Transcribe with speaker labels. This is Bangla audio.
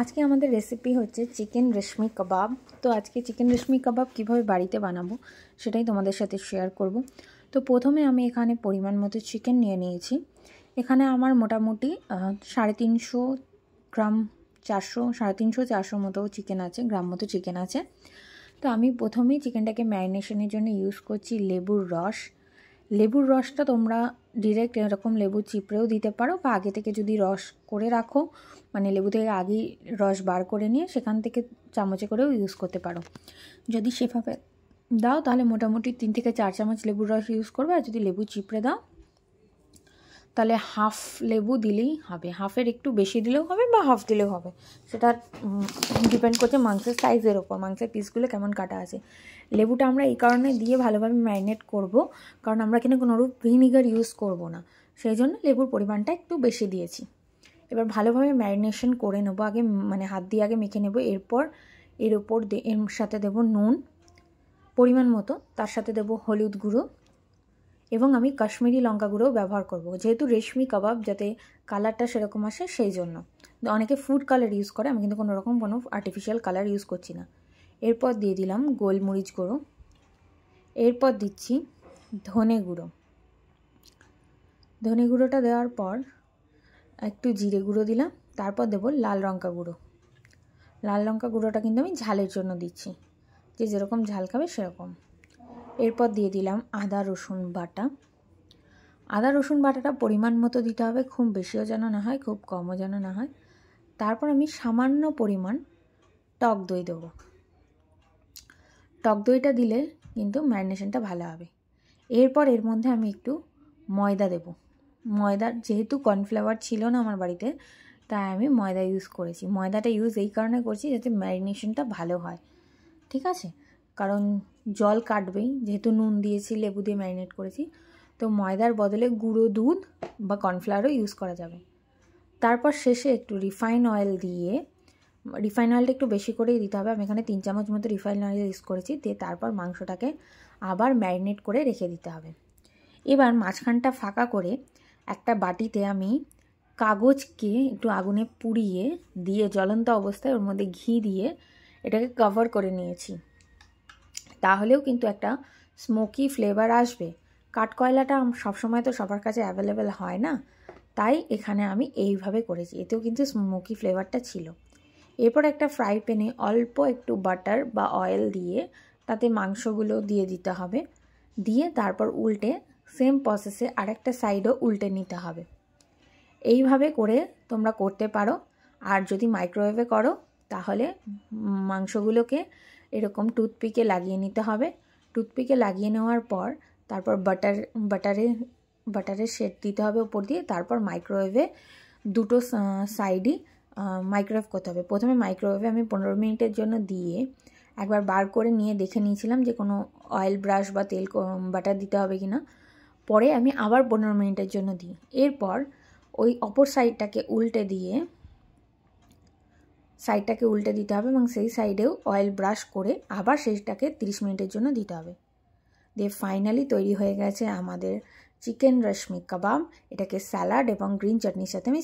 Speaker 1: আজকে আমাদের রেসিপি হচ্ছে চিকেন রেশমি কাবাব। তো আজকে চিকেন রেশমি কাবাব কিভাবে বাড়িতে বানাবো সেটাই তোমাদের সাথে শেয়ার করব। তো প্রথমে আমি এখানে পরিমাণ মতো চিকেন নিয়ে নিয়েছি। এখানে আমার মোটামুটি 350 গ্রাম 350-400 মতো চিকেন আছে, গ্রাম মতো চিকেন আছে। তো আমি প্রথমেই চিকেনটাকে ম্যারিনেশনের জন্য ইউজ করছি লেবুর রস। লেবুর রসটা তোমরা ডিরেক্ট এরকম লেবু চিপড়েও দিতে পারো, বা আগে থেকে যদি রস করে রাখো, মানে লেবু থেকে আগেই রস বার করে নিয়ে সেখান থেকে চামচে করেও ইউজ করতে পারো। যদি সেভাবে দাও তাহলে মোটামুটি 3 থেকে 4 চামচ লেবুর রস ইউজ করবে। আর যদি লেবু চিপড়ে দাও তাহলে হাফ লেবু দিলেই হবে, হাফের একটু বেশি দিলেও হবে বা হাফ দিলেও হবে। সেটা ডিপেন্ড করছে মাংসের সাইজের ওপর, মাংসের পিসগুলো কেমন কাটা আছে। লেবুটা আমরা এই কারণে দিয়ে ভালোভাবে ম্যারিনেট করব, কারণ আমরা এখানে কোনোরূপ ভিনিগার ইউজ করব না, সেই জন্য লেবুর পরিমাণটা একটু বেশি দিয়েছি। এবার ভালোভাবে ম্যারিনেশন করে নেবো, আগে মানে হাত দিয়ে আগে মেখে নেব। এরপর এর সাথে দেব নুন পরিমাণ মতো, তার সাথে দেব হলুদ গুঁড়ো এবং আমি কাশ্মীরি লঙ্কা গুঁড়োও ব্যবহার করব, যেহেতু রেশমি কাবাব যাতে কালারটা সেরকম আসে সেই জন্য। অনেকে ফুড কালার ইউজ করে, আমি কিন্তু কোনো আর্টিফিশিয়াল কালার ইউজ করছি না। এরপর দিয়ে দিলাম গোলমরিচ গুঁড়ো, এরপর দিচ্ছি ধনে গুঁড়ো। ধনে গুঁড়োটা দেওয়ার পর একটু জিরে গুঁড়ো দিলাম, তারপর দেব লাল লঙ্কা গুঁড়ো। লাল লঙ্কা গুঁড়োটা কিন্তু আমি ঝালের জন্য দিচ্ছি, যে যেরকম ঝাল খাবে সেরকম। এরপর দিয়ে দিলাম আদা রসুন বাটা। আদা রসুন বাটাটা পরিমাণ মতো দিতে হবে, খুব বেশিও যেন না হয়, খুব কমও যেন না হয়। তারপর আমি সামান্য পরিমাণ টক দই দেবো। টক দইটা দিলে কিন্তু ম্যারিনেশনটা ভালো হবে। এরপর এর মধ্যে আমি একটু ময়দা দেব। ময়দা, যেহেতু কর্নফ্লাওয়ার ছিল না আমার বাড়িতে, তাই আমি ময়দা ইউজ করেছি। ময়দাটা ইউজ এই কারণে করছি যাতে ম্যারিনেশনটা ভালো হয়, ঠিক আছে? কারণ জল কাটবেই, যেহেতু নুন দিয়েছি, লেবু দিয়ে ম্যারিনেট করেছি, তো ময়দার বদলে গুঁড়ো দুধ বা কর্নফ্লাওয়ারও ইউজ করা যাবে। তারপর শেষে একটু রিফাইন অয়েল দিয়ে, রিফাইন অয়েলটা একটু বেশি করেই দিতে হবে, আমি এখানে 3 চামচ মতো রিফাইন অয়েল ইউজ করেছি। দিয়ে তারপর মাংসটাকে আবার ম্যারিনেট করে রেখে দিতে হবে। এবার মাঝখানটা ফাঁকা করে একটা বাটিতে আমি কাগজকে একটু আগুনে পুড়িয়ে দিয়ে জ্বলন্ত অবস্থায় ওর মধ্যে ঘি দিয়ে এটাকে কভার করে নিয়েছি। তাহলেও কিন্তু একটা স্মোকি ফ্লেভার আসবে। কাঠকয়লাটা সবসময় তো সবার কাছে অ্যাভেলেবেল হয় না, তাই এখানে আমি এইভাবে করেছি, এতেও কিন্তু স্মোকি ফ্লেভারটা ছিল। এরপর একটা ফ্রাই প্যানে অল্প একটু বাটার বা অয়েল দিয়ে তাতে মাংসগুলো দিয়ে দিতে হবে। দিয়ে তারপর উল্টে সেম প্রসেসে আরেকটা সাইডও উল্টে নিতে হবে। এইভাবে করে তোমরা করতে পারো। আর যদি মাইক্রোওয়েভে করো তাহলে মাংসগুলোকে এরকম লাগিয়ে নিতে হবে। টুথপিকে লাগিয়ে নেওয়ার পর তারপর বাটারের শেড দিতে হবে উপর দিয়ে। তারপর মাইক্রোওয়েভে দুটো সাইডই মাইক্রোওয়েভ করতে হবে। প্রথমে মাইক্রোওয়েভে আমি 15 মিনিটের জন্য দিয়ে একবার বার করে নিয়ে দেখে নিয়েছিলাম যে কোনো অয়েল ব্রাশ বা তেল বাটার দিতে হবে কি না। পরে আমি আবার 15 মিনিটের জন্য দিই। এরপর ওই অপর সাইডটাকে উল্টে দিতে হবে এবং সেই সাইডেও অয়েল ব্রাশ করে আবার সেইটাকে 30 মিনিটের জন্য দিতে হবে। দিয়ে ফাইনালি তৈরি হয়ে গেছে আমাদের চিকেন রেশমি কাবাব। এটাকে স্যালাড এবং গ্রিন চাটনির সাথে আমি